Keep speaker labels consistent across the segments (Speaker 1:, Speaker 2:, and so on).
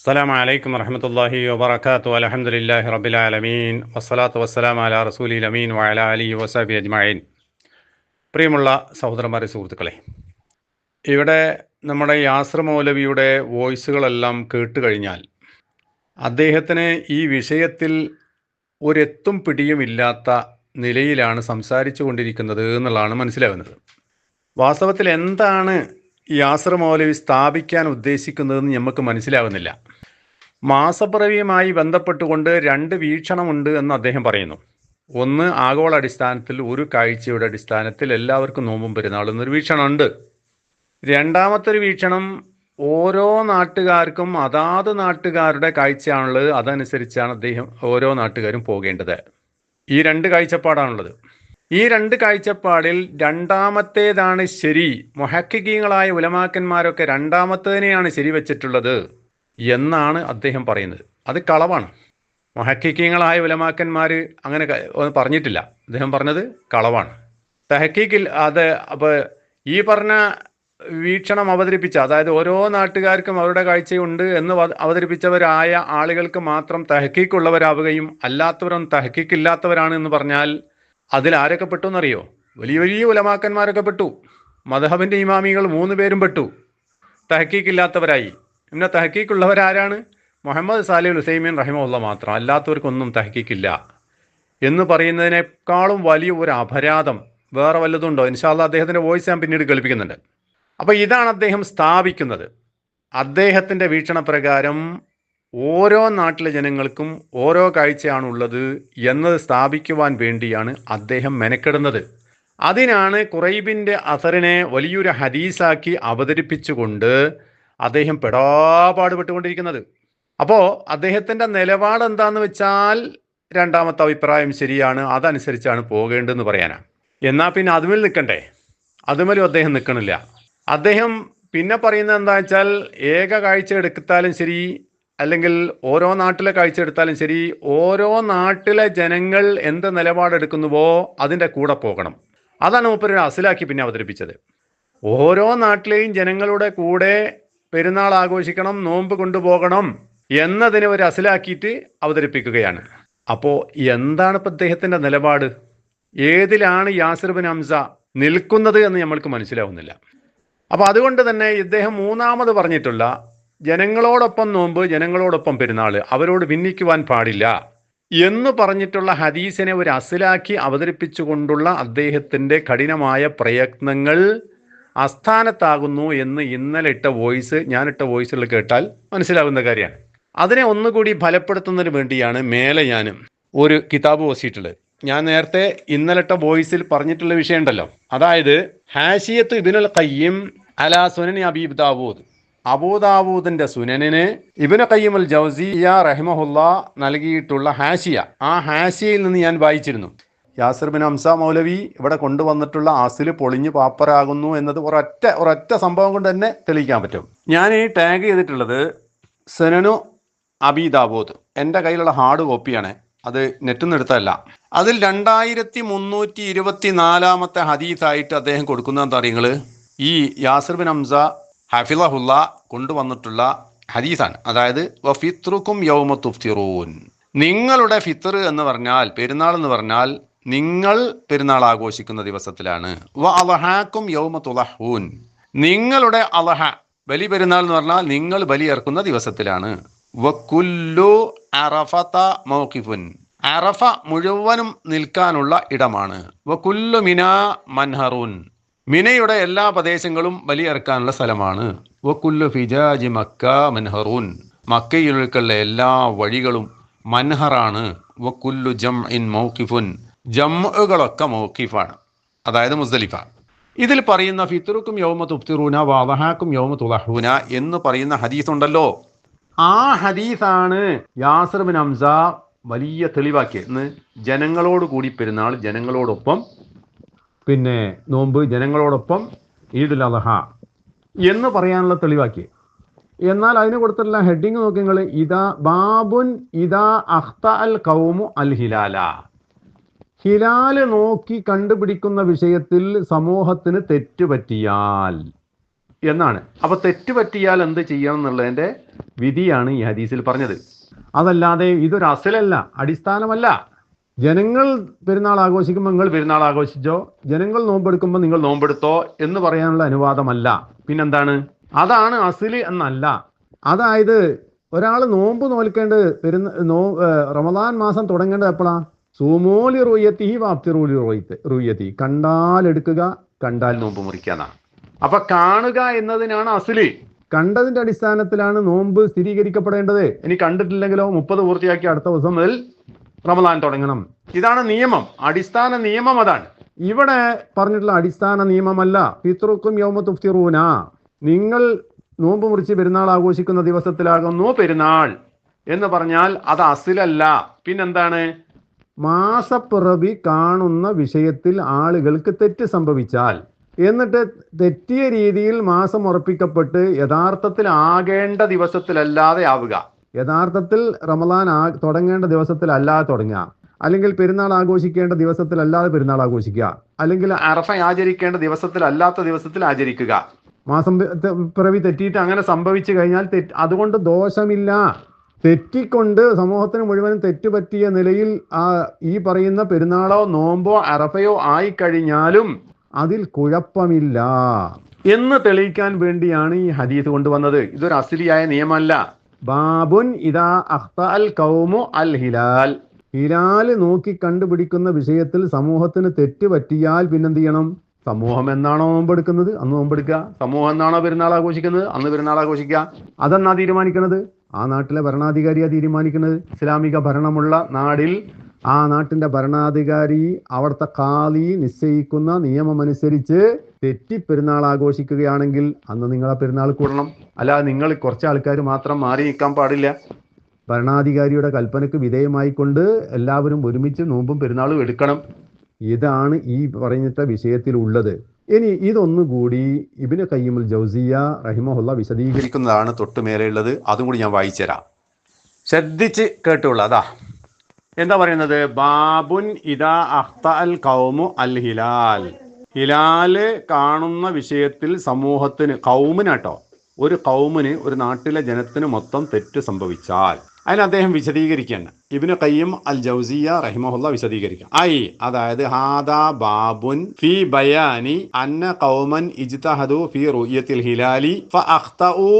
Speaker 1: അസ്സലാമു അലൈക്കും വറഹ്മത്തുള്ളാഹി വബറകാതുഹു. അൽഹംദുലില്ലാഹി റബ്ബിൽ ആലമീൻ വസ്സലാത്തു വസ്സലാമു അലാ റസൂലിൽ അമീൻ വഅലാ ആലിഹി വസഹ്ബിഹി അജ്മഈൻ. പ്രിയമുള്ള സഹോദരന്മാരെ, സുഹൃത്തുക്കളെ, ഇവിടെ നമ്മുടെ യാസർ മൗലവിയുടെ വോയിസുകളെല്ലാം കേട്ട് കഴിഞ്ഞാൽ അദ്ദേഹത്തിന് ഈ വിഷയത്തിൽ ഒരെത്തും പിടിയുമില്ലാത്ത നിലയിലാണ് സംസാരിച്ചു കൊണ്ടിരിക്കുന്നത് എന്നുള്ളതാണ് മനസ്സിലാകുന്നത്. വാസ്തവത്തിൽ എന്താണ് യാസർ മൗലവി സ്ഥാപിക്കാൻ ഉദ്ദേശിക്കുന്നതെന്ന് നമുക്ക് മനസ്സിലാകുന്നില്ല. മാസപ്പിറവിയുമായി ബന്ധപ്പെട്ടുകൊണ്ട് രണ്ട് വീക്ഷണമുണ്ട് എന്ന് അദ്ദേഹം പറയുന്നു. ഒന്ന്, ആഗോള അടിസ്ഥാനത്തിൽ ഒരു കാഴ്ചയുടെ അടിസ്ഥാനത്തിൽ എല്ലാവർക്കും നോമ്പും പെരുന്നാളും എന്നൊരു വീക്ഷണമുണ്ട്. രണ്ടാമത്തെ ഒരു വീക്ഷണം, ഓരോ നാട്ടുകാർക്കും അതാത് നാട്ടുകാരുടെ കാഴ്ചയാണുള്ളത്, അതനുസരിച്ചാണ് ഓരോ നാട്ടുകാരും പോകേണ്ടത്. ഈ രണ്ട് കാഴ്ചപ്പാടാണുള്ളത്. ഈ രണ്ട് കാഴ്ചപ്പാടിൽ രണ്ടാമത്തേതാണ് ശരി. മുഹക്കിക്കീങ്ങളായ ഉലമാക്കന്മാരൊക്കെ രണ്ടാമത്തേതിനെയാണ് ശരി വെച്ചിട്ടുള്ളത് എന്നാണ് അദ്ദേഹം പറയുന്നത്. അത് കളവാണ്. മുഹക്കിക്കീങ്ങളായ ഉലമാക്കന്മാർ അങ്ങനെ പറഞ്ഞിട്ടില്ല. അദ്ദേഹം പറഞ്ഞത് കളവാണ്. തഹക്കീക്കിൽ അത് അപ്പോൾ ഈ പറഞ്ഞ വീക്ഷണം അവതരിപ്പിച്ച, അതായത് ഓരോ നാട്ടുകാർക്കും അവരുടെ കാഴ്ചയുണ്ട് എന്ന് അവതരിപ്പിച്ചവരായ ആളുകൾക്ക് മാത്രം തഹക്കീക്കുള്ളവരാവുകയും അല്ലാത്തവരൊന്നും തഹക്കീക്കില്ലാത്തവരാണ് എന്ന് പറഞ്ഞാൽ അതിൽ ആരൊക്കെ പെട്ടു എന്നറിയോ? വലിയ വലിയ ഉലമാക്കന്മാരൊക്കെ പെട്ടു. മദ്ഹബിൻ്റെ ഇമാമികൾ 3 പേരും പെട്ടു, തഹക്കീക്കില്ലാത്തവരായി. പിന്നെ തഹക്കീക്കുള്ളവരാരാണ്? മുഹമ്മദ് സാലിഹ് ഉസൈമീൻ റഹിമഹുള്ള മാത്രം. അല്ലാത്തവർക്കൊന്നും തഹക്കീക്കില്ല എന്ന് പറയുന്നതിനേക്കാളും വലിയ ഒരു അപരാധം വേറെ വല്ലതുണ്ടോ? ഇൻഷാ അല്ലാഹ് അദ്ദേഹത്തിൻ്റെ വോയിസ് ഞാൻ പിന്നീട് കേൾപ്പിക്കുന്നുണ്ട്. അപ്പോൾ ഇതാണ് അദ്ദേഹം സ്ഥാപിക്കുന്നത്. അദ്ദേഹത്തിൻ്റെ വീക്ഷണപ്രകാരം ഓരോ നാട്ടിലെ ജനങ്ങൾക്കും ഓരോ കാഴ്ചയാണുള്ളത് എന്നത് സ്ഥാപിക്കുവാൻ വേണ്ടിയാണ് അദ്ദേഹം മെനക്കെടുന്നത്. അതിനാണ് ഖുറൈബിൻ്റെ അസറിനെ വലിയൊരു ഹദീസാക്കി അവതരിപ്പിച്ചുകൊണ്ട് അദ്ദേഹം പെടാപാടുപെട്ടുകൊണ്ടിരിക്കുന്നത്. അപ്പോൾ അദ്ദേഹത്തിൻ്റെ നിലപാട് എന്താണെന്ന് വെച്ചാൽ, രണ്ടാമത്തെ അഭിപ്രായം ശരിയാണ്, അതനുസരിച്ചാണ് പോകേണ്ടതെന്ന് പറയാനാണ്. എന്നാൽ പിന്നെ അതുമേൽ നിൽക്കണ്ടേ? അതുമേലും അദ്ദേഹം നിൽക്കണില്ല. അദ്ദേഹം പിന്നെ പറയുന്നത് എന്താ വെച്ചാൽ, ഏക കാഴ്ച എടുത്താലും ശരി, അല്ലെങ്കിൽ ഓരോ നാട്ടിലെ കാഴ്ച എടുത്താലും ശരി, ഓരോ നാട്ടിലെ ജനങ്ങൾ എന്ത് നിലപാടെടുക്കുന്നുവോ അതിൻ്റെ കൂടെ പോകണം. അതാണ് മൂപ്പര് അസിലാക്കി പിന്നെ അവതരിപ്പിച്ചത്. ഓരോ നാട്ടിലെയും ജനങ്ങളുടെ കൂടെ പെരുന്നാൾ ആഘോഷിക്കണം, നോമ്പ് കൊണ്ടുപോകണം എന്നതിനെ ഒരു അസിലാക്കിയിട്ട് അവതരിപ്പിക്കുകയാണ്. അപ്പോൾ എന്താണ് ഇപ്പം അദ്ദേഹത്തിൻ്റെ നിലപാട്? ഏതിലാണ് യാസിർ ബിൻ ഹംസ നിൽക്കുന്നത് എന്ന് നമ്മൾക്ക് മനസ്സിലാവുന്നില്ല. അപ്പോൾ അതുകൊണ്ട് തന്നെ ഇദ്ദേഹം മൂന്നാമത് പറഞ്ഞിട്ടുള്ള ജനങ്ങളോടൊപ്പം നോമ്പ്, ജനങ്ങളോടൊപ്പം പെരുന്നാൾ, അവരോട് ഭിന്നിക്കുവാൻ പാടില്ല എന്ന് പറഞ്ഞിട്ടുള്ള ഹദീസിനെ ഒരു അസിലാക്കി അവതരിപ്പിച്ചുകൊണ്ടുള്ള അദ്ദേഹത്തിൻ്റെ കഠിനമായ പ്രയത്നങ്ങൾ അസ്ഥാനത്താകുന്നു എന്ന് ഇന്നലെ ഇട്ട വോയിസ്, ഞാനിട്ട വോയിസുകൾ കേട്ടാൽ മനസ്സിലാകുന്ന കാര്യമാണ്. അതിനെ ഒന്നുകൂടി ഫലപ്പെടുത്തുന്നതിന് വേണ്ടിയാണ് മേലെ ഞാൻ ഒരു കിതാബ് വസിയിട്ടുള്ളത്. ഞാൻ നേരത്തെ ഇന്നലത്തെ വോയിസിൽ പറഞ്ഞിട്ടുള്ള വിഷയം ഉണ്ടല്ലോ, അതായത് ഹാഷിയത്ത് ഇബ്നുൽ ഖയ്യിം അലാ സുനനി അബൂദാവൂദ്, അബൂദാവൂദിന്റെ സുനനിന് ഇബ്നു ഖയ്യിം അൽ ജൗസിയ്യ റഹിമഹുല്ലാ നൽകിയിട്ടുള്ള ഹാഷിയ. ആ ഹാഷിയയിൽ നിന്ന് ഞാൻ വായിച്ചിരുന്നു. യാസിർ ബിൻ ഹംസ മൗലവി ഇവിടെ കൊണ്ടുവന്നിട്ടുള്ള അസില് പൊളിഞ്ഞ് പാപ്പരാകുന്നു എന്നത് ഒരൊറ്റ സംഭവം കൊണ്ട് തന്നെ തെളിയിക്കാൻ പറ്റും. ഞാൻ ഈ ടാഗ് ചെയ്തിട്ടുള്ളത് സുനനു അബൂദാവൂദ്. എൻ്റെ കയ്യിലുള്ള ഹാർഡ് കോപ്പിയാണ്, അത് നെറ്റിൽ നിന്ന് എടുത്തതല്ല. അതിൽ 2324 ഹദീസായിട്ട് അദ്ദേഹം കൊടുക്കുന്ന എന്താ പറയുക, ഈ യാസിർ ബിൻ ഹംസ ഹഫിളഹുല്ല കൊണ്ടുവന്നിട്ടുള്ള ഹദീസാണ്. അതായത് വഫിത്രുക്കും യൗമ തുഫ്തിറൂൻ, നിങ്ങളുടെ ഫിത്ർ എന്ന് പറഞ്ഞാൽ, പെരുന്നാൾ എന്ന് പറഞ്ഞാൽ നിങ്ങൾ പെരുന്നാൾ ആഘോഷിക്കുന്ന ദിവസത്തിലാണ്. വ അളഹാക്കും യൗമ തുളഹൂൻ, നിങ്ങളുടെ അളഹ ബലി പെരുന്നാൾ എന്ന് പറഞ്ഞാൽ നിങ്ങൾ ബലി ഇറക്കുന്ന ദിവസത്തിലാണ്. വകുല്ലു അറഫത മൗഖിഫുൻ, അറഫ മുഴുവനും നിൽക്കാനുള്ള ഇടമാണ്. വകുല്ലു മിന മൻഹറുൻ, മിനയുടെ എല്ലാ പ്രദേശങ്ങളും ബലിയിറക്കാനുള്ള സ്ഥലമാണ്. വകുല്ലു ഫിജാജി മക്ക മൻഹറുൻ, മക്കയിലുള്ള എല്ലാ വഴികളും മൻഹറാണ്. വകുല്ലു ജംഇൻ മൗഖിഫുൻ, ജംഉകളൊക്കെ മൗഖിഫാണ്, അതായത് മുസ്ദലിഫ. ഇതിൽ പറയുന്ന ഫിത്റുക്കും യൗമ തുഫ്തിറൂന വഅളഹാക്കും യൗമ തുളഹൂന എന്ന് പറയുന്ന ഹദീസ് ഉണ്ടല്ലോ, ആ ഹദീസാണ് യാസിർ ബിൻ ഹംസ വലിയ തെളിവാക്കിയത്. ജനങ്ങളോട് കൂടി പെരുന്നാൾ, ജനങ്ങളോടൊപ്പം പിന്നെ നോമ്പ്, ജനങ്ങളോടൊപ്പം ഈദുൽ അദ്ഹ എന്ന് പറയാനുള്ള തെളിവാക്കി. എന്നാൽ അതിന് കൊടുത്തിട്ടുള്ള ഹെഡിങ് നോക്കി നിങ്ങൾ, ഇതാ ബാബുൻ ഇതാ അഖ്ത അൽ ഖൗമു അൽ ഹിലാല, ഹിലാല് നോക്കി കണ്ടുപിടിക്കുന്ന വിഷയത്തിൽ സമൂഹത്തിന് തെറ്റുപറ്റിയാൽ
Speaker 2: എന്നാണ്. അപ്പോൾ തെറ്റ് പറ്റിയാൽ എന്ത് ചെയ്യണം എന്നുള്ളതിൻ്റെ വിധിയാണ് ഈ ഹദീസിൽ പറഞ്ഞത്. അതല്ലാതെ ഇതൊരു അസലല്ല, അടിസ്ഥാനമല്ല. ജനങ്ങൾ പെരുന്നാൾ ആഘോഷിക്കുമ്പോൾ നിങ്ങൾ പെരുന്നാൾ ആഘോഷിച്ചോ, ജനങ്ങൾ നോമ്പെടുക്കുമ്പോൾ നിങ്ങൾ നോമ്പെടുത്തോ എന്ന് പറയാനുള്ള അനുവാദമല്ല. പിന്നെന്താണ്? അതാണ് അസില് എന്നല്ല. അതായത് ഒരാൾ നോമ്പ് നോൽക്കേണ്ടത് റമദാൻ മാസം തുടങ്ങേണ്ടത് എപ്പോഴാണ്? സൂമോലി റൂയത്തി വാപ്തിറൂലി റൂയത്തി, കണ്ടാൽ എടുക്കുക, കണ്ടാൽ നോമ്പ് മുറിക്കാന്നാണ്. അപ്പൊ കാണുക എന്നതിനാണ് അസില്. കണ്ടതിന്റെ അടിസ്ഥാനത്തിലാണ് നോമ്പ് സ്ഥിരീകരിക്കപ്പെടേണ്ടത്. ഇനി കണ്ടിട്ടില്ലെങ്കിലോ 30 പൂർത്തിയാക്കി അടുത്ത ദിവസം മുതൽ റമദാൻ തുടങ്ങണം. ഇതാണ് നിയമം, അടിസ്ഥാന നിയമം. അതാണ് ഇവിടെ പറഞ്ഞിട്ടുള്ള അടിസ്ഥാന നിയമമല്ല. ഫിത്റുക്കും യൗമ തുഫ്തിറൂന, നിങ്ങൾ നോമ്പ് മുറിച്ച് പെരുന്നാൾ ആഘോഷിക്കുന്ന ദിവസത്തിലാകുന്നു പെരുന്നാൾ എന്ന് പറഞ്ഞാൽ അത് അസിലല്ല. പിന്നെന്താണ്? മാസപ്പിറവി കാണുന്ന വിഷയത്തിൽ ആളുകൾക്ക് തെറ്റ് സംഭവിച്ചാൽ, എന്നിട്ട് തെറ്റിയ രീതിയിൽ മാസം ഉറപ്പിക്കപ്പെട്ട് യഥാർത്ഥത്തിൽ ആകേണ്ട ദിവസത്തിലല്ലാതെ ആവുക, യഥാർത്ഥത്തിൽ റമദാൻ തുടങ്ങേണ്ട ദിവസത്തിലല്ലാതെ തുടങ്ങുക, അല്ലെങ്കിൽ പെരുന്നാൾ ആഘോഷിക്കേണ്ട ദിവസത്തിലല്ലാതെ പെരുന്നാൾ ആഘോഷിക്കുക, അല്ലെങ്കിൽ അറഫ ആചരിക്കേണ്ട ദിവസത്തിലല്ലാത്ത ദിവസത്തിൽ ആചരിക്കുക. മാസം പിറവി തെറ്റിയിട്ട് അങ്ങനെ സംഭവിച്ചു കഴിഞ്ഞാൽ അതുകൊണ്ട് ദോഷമില്ല. തെറ്റിക്കൊണ്ട് സമൂഹത്തിന് മുഴുവനും തെറ്റുപറ്റിയ നിലയിൽ ഈ പറയുന്ന പെരുന്നാളോ നോമ്പോ അറഫയോ ആയിക്കഴിഞ്ഞാലും അതിൽ കുഴപ്പമില്ല എന്ന് തെളിയിക്കാൻ വേണ്ടിയാണ് ഈ ഹദീസ് കൊണ്ടുവന്നത്. ഇതൊരു അസ്ലിയായ നിയമമല്ല. ബാബുൻ ഇദാ അഖ്തഅൽ ഖൗമു അൽ ഹിലാൽ, ഹിലാല് നോക്കി കണ്ടുപിടിക്കുന്ന വിഷയത്തിൽ സമൂഹത്തിന് തെറ്റ് പറ്റിയാൽ പിന്നെന്ത് ചെയ്യണം? സമൂഹം എന്നാണോ നോമ്പെടുക്കുന്നത് അന്ന് നോമ്പെടുക്കുക, സമൂഹം എന്നാണോ പെരുന്നാൾ ആഘോഷിക്കുന്നത് അന്ന് പെരുന്നാൾ ആഘോഷിക്കുക. അതെന്നാ തീരുമാനിക്കുന്നത്? ആ നാട്ടിലെ ഭരണാധികാരിയാണ് തീരുമാനിക്കുന്നത്. ഇസ്ലാമിക ഭരണമുള്ള നാടിൽ ആ നാട്ടിന്റെ ഭരണാധികാരി, അവിടുത്തെ ഖാദി നിശ്ചയിക്കുന്ന നിയമമനുസരിച്ച് തെറ്റി പെരുന്നാൾ ആഘോഷിക്കുകയാണെങ്കിൽ അന്ന് നിങ്ങൾ ആ പെരുന്നാൾ കൂടണം. അല്ലാതെ നിങ്ങൾ കുറച്ച് ആൾക്കാർ മാത്രം മാറി നിൽക്കാൻ പാടില്ല. ഭരണാധികാരിയുടെ കൽപ്പനയ്ക്ക് വിധേയമായിക്കൊണ്ട് എല്ലാവരും ഒരുമിച്ച് നോമ്പും പെരുന്നാളും എടുക്കണം. ഇതാണ് ഈ പറഞ്ഞിട്ട വിഷയത്തിലുള്ളത്. ഇനി ഇതൊന്നുകൂടി ഇബ്നു ഖയ്യിമുൽ ജൗസിയ്യ റഹിമഹുല്ലാഹ് വിശദീകരിക്കുന്നതാണ് തൊട്ട് മേലെയുള്ളത്. അതും കൂടി ഞാൻ വായിച്ചു തരാം, ശ്രദ്ധിച്ച് കേട്ടുള്ള. അതാ എന്താ പറയുന്നത്? ബാബുൻ ഇദാ അഖ്തഅൽ ഖൗമു അൽ ഹിലാൽ, ഹിലാല് കാണുന്ന വിഷയത്തിൽ സമൂഹത്തിന്, ഖൗമിനാട്ടോ, ഒരു ഖൗമിന്, ഒരു നാട്ടിലെ ജനത്തിന് മൊത്തം തെറ്റ് സംഭവിച്ചാൽ അതിന് അദ്ദേഹം വിശദീകരിക്കുകയാണ്. ഇബ്നു ഖയ്യിം അൽ ജൗസിയ്യ റഹിമഹുല്ലാഹ് വിശദീകരിക്കാം. അതായത് ഹാദാ ബാബുൻ ഫീ ബയാനി അന്ന ഖൗമൻ ഇജ്തഹദു ഫീ റുയത്തിൽ ഹിലാലി ഫഅഖ്തഉ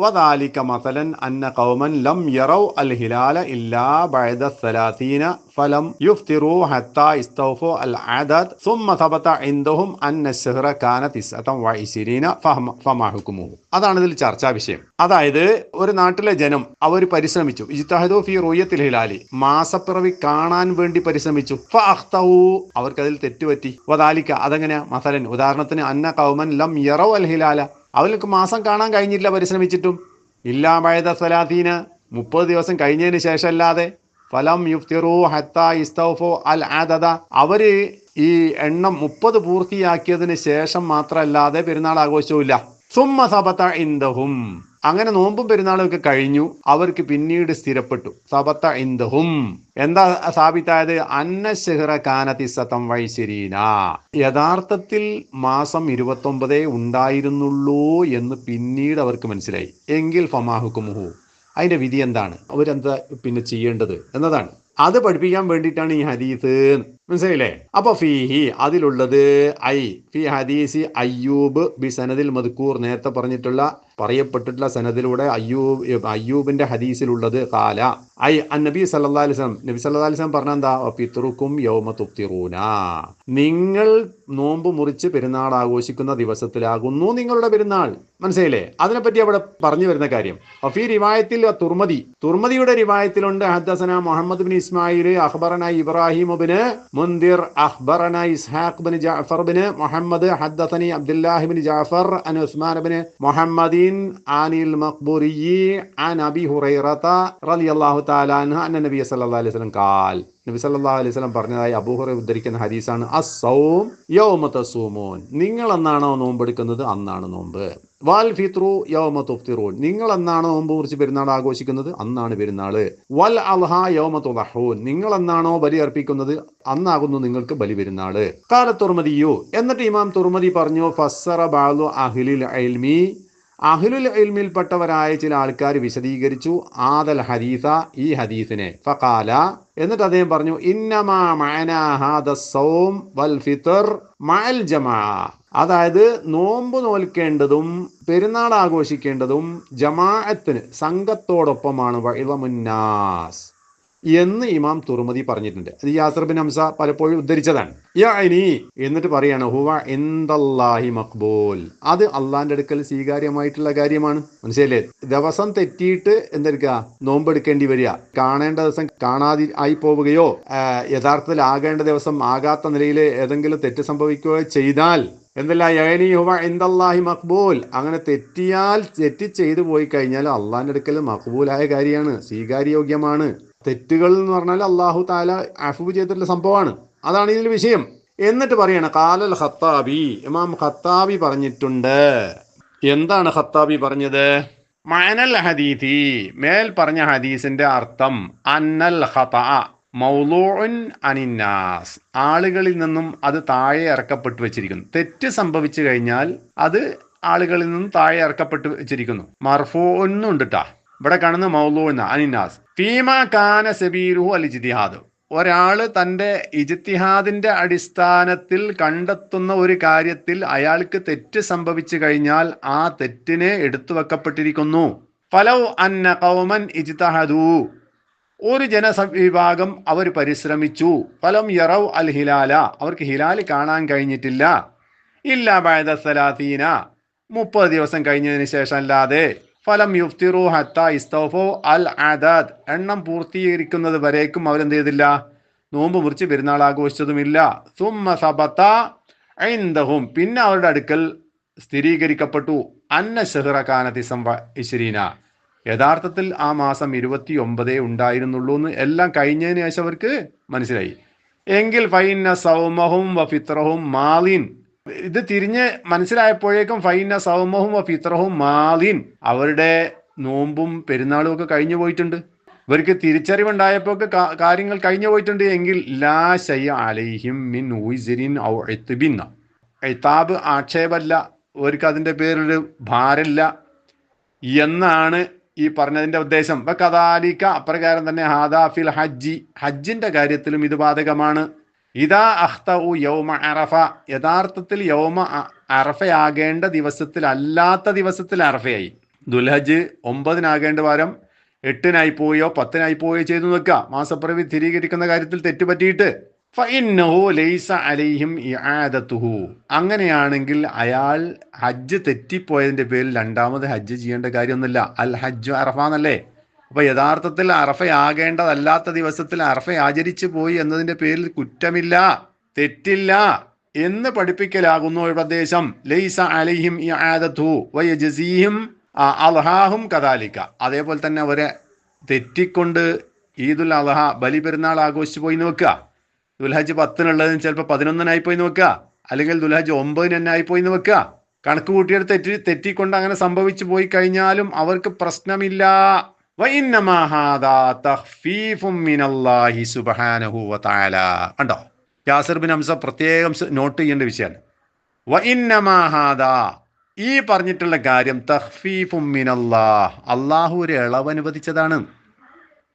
Speaker 2: വദാലിക മസലൻ അന്ന ഖൗമൻ ലം യറൗ അൽ ഹിലാല ഇല്ലാ ബഅദ 30 ഫലം യുഫ്തിറു ഹത്താ ഇസ്തൗഫു അൽ അദദ് സുമ്മ തബത ഇൻദഹും അന്ന അശ്ശഹ്റ കാന 29 ഫമാ ഹുക്മുഹു. അതാണ് ഇതിൽ ചർച്ചാ വിഷയം. അതായത് ഒരു നാട്ടിലെ ജനം അവർ പരിശ്രമിച്ചു, ഇജ്തഹദു ഫീ റുയത്തിൽ ഹിലാലി, മാസപ്പിറവി കാണാൻ വേണ്ടി പരിശ്രമിച്ചു. ഫഅഖ്തഉ, അവർക്കതിൽ തെറ്റുപറ്റി. വദാലിക, അതെങ്ങനെയാ? മസലൻ, ഉദാഹരണത്തിന്, അന്ന ഖൗമൻ ലം യറൗ അൽ ഹിലാല, അവർക്ക് മാസം കാണാൻ കഴിഞ്ഞില്ല പരിശ്രമിച്ചിട്ടും. ഇല്ലാ ബഅദ 30, 30 ദിവസം കഴിഞ്ഞതിന് ശേഷം അല്ലാതെ. ഫലം യുഫ്തിറു ഹത്താ ഇസ്തൗഫു അൽ അദദ, അവര് ഈ എണ്ണം 30 പൂർത്തിയാക്കിയതിന് ശേഷം മാത്രമല്ലാതെ പെരുന്നാൾ ആഘോഷിച്ചില്ല. സുമ്മ സബത ഇൻദഹും, അങ്ങനെ നോമ്പും പെരുന്നാളും ഒക്കെ കഴിഞ്ഞു, അവർക്ക് പിന്നീട് സ്ഥിരപ്പെട്ടു. സബത ഇൻദഹും, എന്താ സാബിത്തായത്? അന്ന ശഹ്റ കാന 29, യഥാർത്ഥത്തിൽ മാസം 29 ഉണ്ടായിരുന്നുള്ളൂ എന്ന് പിന്നീട് അവർക്ക് മനസ്സിലായി. എങ്കിൽ ഫമാ ഹുക്മുഹു, അതിന്റെ വിധി എന്താണ്, അവരെന്താ പിന്നെ ചെയ്യേണ്ടത് എന്നതാണ്. അത് പഠിപ്പിക്കാൻ വേണ്ടിയിട്ടാണ് ഈ ഹദീസ്. മനസ്സിലായില്ലേ? അപ്പൊ ഫീഹി, അതിലുള്ളത്, ഫി ഹദീസി അയ്യൂബ് ബി സനദിൽ മദ്കൂർ, നേരത്തെ പറയപ്പെട്ടിട്ടുള്ള സനദിലൂടെ അയ്യൂബിന്റെ ഹദീസിലുള്ളത്, ഖാല നബി സല്ലല്ലാഹു അലൈഹി വസല്ലം, നബി സല്ലല്ലാഹു അലൈഹി വസല്ലം പറഞ്ഞെന്താ? ഫിത്റുക്കും യൗമ തുഫ്തിറൂന, നിങ്ങൾ നോമ്പ് മുറിച്ച് പെരുന്നാൾ ആഘോഷിക്കുന്ന ദിവസത്തിലാകുന്നു നിങ്ങളുടെ പെരുന്നാൾ. മനസ്സിലായില്ലേ? അതിനെപ്പറ്റി അവിടെ പറഞ്ഞു വരുന്ന കാര്യം. ഫീ റിവായത്തിൽ തുർമദിയുടെ റിവായത്തിലുണ്ട്, ഹദ്ദസന മുഹമ്മദ് ബിൻ ഇസ്മായിൽ അഖ്ബറന ഇബ്രാഹിം ബിൻ മുൻദിർ അഖ്ബറന ഇസ്ഹാഖ് ബിൻ ജഅഫർ ബിൻ മുഹമ്മദ് ഹദ്ദസനി അബ്ദുല്ലാഹി ബിൻ ജഅഫർ അൻ ഉസ്മാൻ ബിൻ മുഹമ്മദിൻ അനിൽ മഖ്ബൂരി അൻ അബി ഹുറൈറത റളിയല്ലാഹു തആല അൻഹു അന്ന നബി സല്ലല്ലാഹു അലൈഹി വസല്ലം ഖാൽ, നബി സല്ലല്ലാഹു അലൈഹി വസല്ലം പറഞ്ഞതായി അബൂ ഹുറൈറ ഉദ്ധരിക്കുന്ന ഹദീസാണ്. അസ്സൗം യൗമ തസൂമൂൻ, നിങ്ങൾ എന്നാണോ നോമ്പെടുക്കുന്നത് അന്നാണ് നോമ്പ്. വൽ ഫിത്രു യൗമ തുഫ്തിറൂൻ, നിങ്ങൾ എന്നാണോ നോമ്പ് മുറിച്ച് പെരുന്നാൾ ആഘോഷിക്കുന്നത് അന്നാണ് പെരുന്നാള്. വൽ അൽഹ യൗമ തുളഹൂൻ, നിങ്ങൾ എന്നാണോ ബലി അർപ്പിക്കുന്നത് അന്നാകുന്നു നിങ്ങൾക്ക് ബലി പെരുന്നാള്. ഖാല തുർമദിയു, എന്നിട്ട് ഇമാം തുർമദി പറഞ്ഞു, ഫസ്സറ ബഅദു അഹ്ലിൽ ഇൽമി, അഹ്ലുൽ ഇൽമിൽപ്പെട്ടവരായ ചില ആൾക്കാർ വിശദീകരിച്ചു ആദൽ ഹദീസ, ഈ ഹദീസിനെ. ഫഖാല, എന്നിട്ട് അദ്ദേഹം പറഞ്ഞു, ഇന്നമാ മഅനാ ഹാദ സൗം വൽ ഫിത്ർ മഅൽ ജമാഅ, അതായത് നോമ്പ് നോൽക്കേണ്ടതും പെരുന്നാൾ ആഘോഷിക്കേണ്ടതും ജമാഅത്തിന് സംഘത്തോടൊപ്പമാണ്, വഇളമുന്നാസ് എന്ന് ഇമാം തുർമദി പറഞ്ഞിട്ടുണ്ട്. അത് യാസിർ ബിൻ ഹംസ പലപ്പോഴും ഉദ്ധരിച്ചതാണ്. യഅനി, എന്നിട്ട് പറയാണ്, ഹുവ ഇൻദല്ലാഹി മഖ്ബൂൽ, അത് അള്ളാന്റെ അടുക്കൽ സ്വീകാര്യമായിട്ടുള്ള കാര്യമാണ്. മനസ്സിലല്ലേ? ദിവസം തെറ്റിയിട്ട് എന്തെടുക്കുക, നോമ്പെടുക്കേണ്ടി വരിക, കാണേണ്ട ദിവസം കാണാതി ആയി പോവുകയോ യഥാർത്ഥത്തിൽ ആകേണ്ട ദിവസം ആകാത്ത നിലയിൽ ഏതെങ്കിലും തെറ്റ് സംഭവിക്കുകയോ ചെയ്താൽ എന്തല്ല, യഅനി ഹുവ ഇൻദല്ലാഹി മഖ്ബൂൽ, അങ്ങനെ തെറ്റ് ചെയ്തു പോയി കഴിഞ്ഞാൽ അള്ളാന്റെ അടുക്കൽ മഖ്ബൂലായ കാര്യമാണ്, സ്വീകാര്യോഗ്യമാണ്. തെറ്റുകൾ എന്ന് പറഞ്ഞാൽ അള്ളാഹു താല അഫ്വ് ചെയ്തിട്ടുള്ള സംഭവമാണ്. അതാണ് ഇതിൽ വിഷയം. എന്നിട്ട് പറയാണ്, ഖാലൽ ഖത്താബി, ഇമാം ഖത്താബി പറഞ്ഞിട്ടുണ്ട്. എന്താണ് ഖത്താബി പറഞ്ഞത്? മഅനൽ ഹദീഥി, മേൽ പറഞ്ഞ ഹദീസിന്റെ അർത്ഥം, അന്നൽ ഖതഅ മൗളൂഉൻ അനിന്നാസ്, ആളുകളിൽ നിന്നും അത് താഴെ ഇറക്കപ്പെട്ടു വെച്ചിരിക്കുന്നു. തെറ്റ് സംഭവിച്ചു കഴിഞ്ഞാൽ അത് ആളുകളിൽ നിന്നും താഴെ ഇറക്കപ്പെട്ടു വെച്ചിരിക്കുന്നു. മർഫൂഉൻ ഉണ്ട് ട്ടാ, ഇവിടെ കാണുന്ന മൗളൂഉൻ അനിന്നാസ്. ഫീമാ കാന സബീലുഹു അൽ ഇജ്തിഹാദ്, ഒരാള് തന്റെ ഇജ്തിഹാദിന്റെ അടിസ്ഥാനത്തിൽ കണ്ടെത്തുന്ന ഒരു കാര്യത്തിൽ അയാൾക്ക് തെറ്റ് സംഭവിച്ചു കഴിഞ്ഞാൽ ആ തെറ്റിനെ എടുത്തു വെക്കപ്പെട്ടിരിക്കുന്നു. ഫലൗ അന്ന ഖൗമൻ ഇജ്തഹദു, ഒരു ജനവിഭാഗം അവർ പരിശ്രമിച്ചു, ഫലം യറൗ അൽ ഹിലാല, അവർക്ക് ഹിലാൽ കാണാൻ കഴിഞ്ഞിട്ടില്ല, ഇല്ലാ ബഅദ സലാസീന, 30 ദിവസം കഴിഞ്ഞതിന് ശേഷം അല്ലാതെ, ഫലം യുഫ്തിറു ഹത്താ ഇസ്തൗഫു അൽ അദദ്, എണ്ണം പൂർത്തീകരിക്കുന്നത് വരേക്കും അവരെന്ത് ചെയ്തില്ല, നോമ്പ് മുറിച്ച് പെരുന്നാൾ ആഘോഷിച്ചതുമില്ല. സുമ്മ സബത ഇൻദഹും, പിന്നെ അവരുടെ അടുക്കൽ സ്ഥിരീകരിക്കപ്പെട്ടു, അന്ന ശഹ്റ കാനതി സംവ 20, യഥാർത്ഥത്തിൽ ആ മാസം 29 ഉണ്ടായിരുന്നുള്ളൂ എന്ന് എല്ലാം കഴിഞ്ഞതിന് ശേഷം അവർക്ക് മനസ്സിലായി. എങ്കിൽ ഫൈന സൗമഹും വ ഫിത്രഹും മാലിൻ, ഇത് തിരിഞ്ഞ് മനസ്സിലായപ്പോഴേക്കും ഫൈന സൗമഹും വ ഫിത്രഹും മാലിൻ, അവരുടെ നോമ്പും പെരുന്നാളും ഒക്കെ കഴിഞ്ഞു പോയിട്ടുണ്ട്. ഇവർക്ക് തിരിച്ചറിവുണ്ടായപ്പോൾ കാര്യങ്ങൾ കഴിഞ്ഞു പോയിട്ടുണ്ട്. എങ്കിൽ ലാ ശൈഅ അലൈഹിം മിൻ ഉസ്രിൻ ഔ ഇത്ബിൻ, ഇതാബ് ആക്ഷേപമല്ല, അവർക്ക് അതിന്റെ പേരിൽ ഭാരമില്ല എന്നാണ് ഈ പറഞ്ഞതിന്റെ ഉദ്ദേശം. കദാലിക, അപ്രകാരം തന്നെ ഹാദാ ഫിൽ ഹജ്ജി, ഹജ്ജിന്റെ കാര്യത്തിലും ഇത് ബാധകമാണ്. ഇദാ അഖ്തഉ യൗമ അറഫ, യഥാർത്ഥത്തിൽ യൗമ അറഫയാകേണ്ട ദിവസത്തിൽ അല്ലാത്ത ദിവസത്തിൽ അറഫയായി. ദുൽഹജ്ജ് 9 പകരം 8 പോയോ 10 പോയോ ചെയ്തു നിൽക്കുക, മാസപ്പിറവി സ്ഥിരീകരിക്കുന്ന കാര്യത്തിൽ തെറ്റുപറ്റിയിട്ട്. ഫഇന്നഹു ലൈസ അലൈഹിം ഇആദതുഹു, അങ്ങനെയാണെങ്കിൽ അയാൾ ഹജ്ജ് തെറ്റിപ്പോയതിന്റെ പേരിൽ രണ്ടാമത് ഹജ്ജ് ചെയ്യേണ്ട കാര്യമൊന്നുമില്ല. അൽ ഹജ്ജ് അറഫ എന്നല്ലേ? അപ്പൊ യഥാർത്ഥത്തിൽ അറഫയാകേണ്ടതല്ലാത്ത ദിവസത്തിൽ അറഫ ആചരിച്ചു പോയി എന്നതിന്റെ പേരിൽ കുറ്റമില്ല, തെറ്റില്ല എന്ന് പഠിപ്പിക്കലാകുന്നു ഉപദേശം. ലൈസ അലൈഹിം ഇആദതുഹു വയജ്സിഹിം അൽഹാഹും കദാലിക, അതേപോലെ തന്നെ അവരെ തെറ്റിക്കൊണ്ട് ഈദുൽ അൽഹ ബലി പെരുന്നാൾ ആഘോഷിച്ചു പോയി നോക്കുക. ദുൽഹജ്ജ് 10 ചിലപ്പോൾ 11 പോയി നോക്കുക, അല്ലെങ്കിൽ ദുൽഹജ്ജ് 9 പോയി നോക്കുക. കണക്ക് കൂട്ടിയെടുത്ത് തെറ്റിക്കൊണ്ട് അങ്ങനെ സംഭവിച്ചു പോയി കഴിഞ്ഞാലും അവർക്ക് പ്രശ്നമില്ല. വഇന്നമാ ഹാദാ തഖ്ഫീഫും മിനല്ലാഹി സുബ്ഹാനഹു വതആല. കണ്ടോ, യാസിർ ബിൻ ഹംസ പ്രത്യേകം നോട്ട് ചെയ്യേണ്ട വിഷയമാണ്. വഇന്നമാ ഹാദാ, ഈ പറഞ്ഞിട്ടുള്ള കാര്യം തഖ്ഫീഫും മിനല്ലാഹ്, അള്ളാഹു ഒരു ഇളവ് അനുവദിച്ചതാണ്,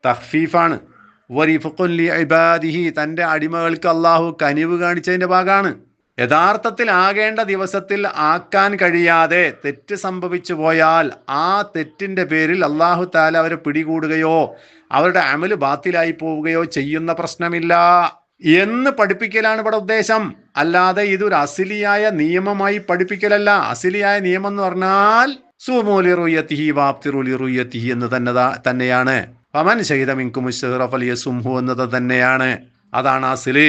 Speaker 2: തഖ്ഫീഫാണ്. വരിഫഖുൻ ലിഇബാദിഹി, തന്റെ അടിമകൾക്ക് അള്ളാഹു കനിവ് കാണിച്ചതിന്റെ ഭാഗമാണ്. യഥാർത്ഥത്തിൽ ആകേണ്ട ദിവസത്തിൽ ആക്കാൻ കഴിയാതെ തെറ്റ് സംഭവിച്ചു പോയാൽ ആ തെറ്റിന്റെ പേരിൽ അള്ളാഹു താല അവരെ പിടികൂടുകയോ അവരുടെ അമല് ബാത്തിലായി പോവുകയോ ചെയ്യുന്ന പ്രശ്നമില്ല എന്ന് പഠിപ്പിക്കലാണ് ഇവിടെ ഉദ്ദേശം. അല്ലാതെ ഇതൊരു അസിലിയായ നിയമമായി പഠിപ്പിക്കലല്ല. അസിലിയായ നിയമം എന്ന് പറഞ്ഞാൽ സുമൂലി റുയത്തിഹി വാപ്തിറുലി റുയത്തിഹി എന്ന് തന്നെയാണ്. ഫമൻ ശഹിദ മിൻകും അശ്ശഹ്റ ഫലിയസുംഹു എന്നത് തന്നെയാണ്. അതാണ് അസില്.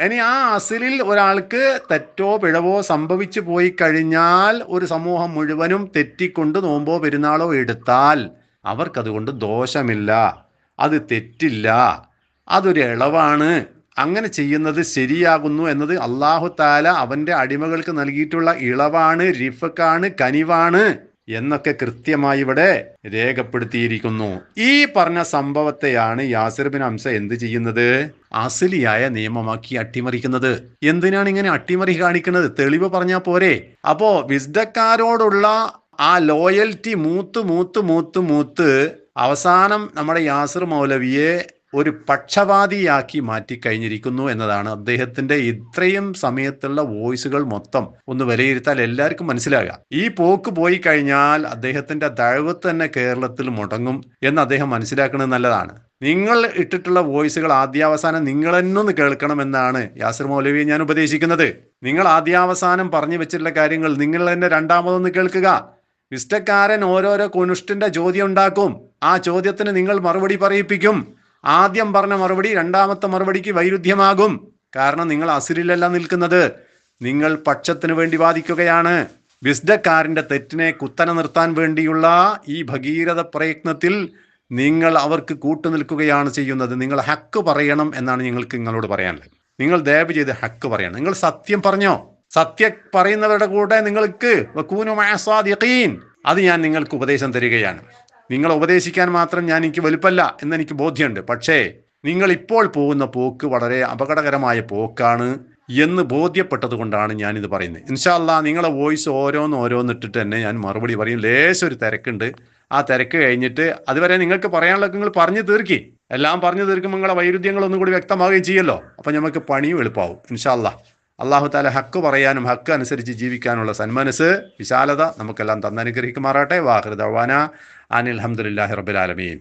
Speaker 2: ഇനി ആ അസിലിൽ ഒരാൾക്ക് തെറ്റോ പിഴവോ സംഭവിച്ചു പോയി കഴിഞ്ഞാൽ ഒരു സമൂഹം മുഴുവനും തെറ്റിക്കൊണ്ട് നോമ്പോ പെരുന്നാളോ എടുത്താൽ അവർക്കതുകൊണ്ട് ദോഷമില്ല, അത് തെറ്റില്ല, അതൊരു ഇളവാണ്. അങ്ങനെ ചെയ്യുന്നത് ശരിയാകുന്നു എന്നത് അല്ലാഹു തആല അവന്റെ അടിമകൾക്ക് നൽകിയിട്ടുള്ള ഇളവാണ്, റിഫക്കാണ്, കനിവാണ് എന്നൊക്കെ കൃത്യമായി ഇവിടെ രേഖപ്പെടുത്തിയിരിക്കുന്നു. ഈ പറഞ്ഞ സംഭവത്തെയാണ് യാസിർ ബിൻ ഹംസ എന്ത് ചെയ്യുന്നത്? അസ്ലിയായ നിയമമാക്കി അട്ടിമറിക്കുന്നത്. എന്തിനാണ് ഇങ്ങനെ അട്ടിമറി കാണിക്കുന്നത്? തെളിവ് പറഞ്ഞാൽ പോരെ? അപ്പോ വിസ്ഡക്കാരോടുള്ള ആ ലോയൽറ്റി മൂത്ത് അവസാനം നമ്മുടെ യാസിർ മൗലവിയെ ഒരു പക്ഷപാതിയാക്കി മാറ്റിക്കഴിഞ്ഞിരിക്കുന്നു എന്നതാണ് അദ്ദേഹത്തിന്റെ ഇത്രയും സമയത്തുള്ള വോയിസുകൾ മൊത്തം ഒന്ന് വിലയിരുത്താൽ എല്ലാവർക്കും മനസ്സിലാകുക. ഈ പോക്ക് പോയി കഴിഞ്ഞാൽ അദ്ദേഹത്തിന്റെ ദഅവത്ത് തന്നെ കേരളത്തിൽ മുടങ്ങും എന്ന് അദ്ദേഹം മനസ്സിലാക്കുന്നത് നല്ലതാണ്. നിങ്ങൾ ഇട്ടിട്ടുള്ള വോയിസുകൾ ആദ്യാവസാനം നിങ്ങൾ തന്നെ ഒന്ന് കേൾക്കണമെന്നാണ് യാസിർ മൗലവിയെ ഞാൻ ഉപദേശിക്കുന്നത്. നിങ്ങൾ ആദ്യാവസാനം പറഞ്ഞു വെച്ചിട്ടുള്ള കാര്യങ്ങൾ നിങ്ങൾ തന്നെ രണ്ടാമതൊന്ന് കേൾക്കുക. വിസ്ഡക്കാരൻ ഓരോരോ കുനുഷ്ടിന്റെ ചോദ്യം ഉണ്ടാക്കും. ആ ചോദ്യത്തിന് നിങ്ങൾ മറുപടി പറയിപ്പിക്കും. ആദ്യം പറഞ്ഞ മറുപടി രണ്ടാമത്തെ മറുപടിക്ക് വൈരുദ്ധ്യമാകും. കാരണം നിങ്ങൾ അസ്ലിലല്ല നിൽക്കുന്നത്, നിങ്ങൾ പക്ഷത്തിന് വേണ്ടി വാദിക്കുകയാണ്. വിസ്ഡക്കാരന്റെ തെറ്റിനെ കുത്തനെ നിർത്താൻ വേണ്ടിയുള്ള ഈ ഭഗീരഥ പ്രയത്നത്തിൽ നിങ്ങൾ അവർക്ക് കൂട്ടുനിൽക്കുകയാണ് ചെയ്യുന്നത്. നിങ്ങൾ ഹക്ക് പറയണം എന്നാണ് നിങ്ങളോട് പറയാനുള്ളത്. നിങ്ങൾ ദയവ് ചെയ്ത് ഹക്ക് പറയണം. നിങ്ങൾ സത്യം പറഞ്ഞോ. സത്യം പറയുന്നവരുടെ കൂടെ നിങ്ങൾക്ക് വകൂനു മഅ സാദിഖീൻ. അത് ഞാൻ നിങ്ങൾക്ക് ഉപദേശം തരികയാണ്. നിങ്ങളെ ഉപദേശിക്കാൻ മാത്രം എനിക്ക് വലുപ്പല്ല എന്നെനിക്ക് ബോധ്യമുണ്ട്. പക്ഷേ നിങ്ങൾ ഇപ്പോൾ പോകുന്ന പോക്ക് വളരെ അപകടകരമായ പോക്കാണ് എന്ന് ബോധ്യപ്പെട്ടത് കൊണ്ടാണ് ഞാനിത് പറയുന്നത്. ഇൻഷാ അല്ലാഹ് നിങ്ങളെ വോയിസ് ഓരോന്നിട്ടിട്ട് തന്നെ ഞാൻ മറുപടി പറയും. ലേശൊരു തിരക്കുണ്ട്. ആ തിരക്ക് കഴിഞ്ഞിട്ട് അതുവരെ നിങ്ങൾക്ക് പറയാനുള്ളതൊക്കെ നിങ്ങൾ പറഞ്ഞു തീർക്കി. എല്ലാം പറഞ്ഞു തീർക്കുമ്പോൾ നിങ്ങളെ വൈരുദ്ധ്യങ്ങൾ ഒന്നും കൂടി വ്യക്തമാവുകയും ചെയ്യല്ലോ. അപ്പം നമുക്ക് പണിയും എളുപ്പമാവും ഇൻഷാ അല്ലാഹ്. അല്ലാഹു തആല ഹക്ക് പറയാനും ഹക്ക് അനുസരിച്ച് ജീവിക്കാനുള്ള സന്മനസ്, വിശാലത നമുക്കെല്ലാം തന്നനുഗ്രഹിക്കുമാറാട്ടെ. വാഖിറു ദഅ്വാനാ അനിൽ ഹംദുലില്ലാഹി റബ്ബിൽ ആലമീൻ.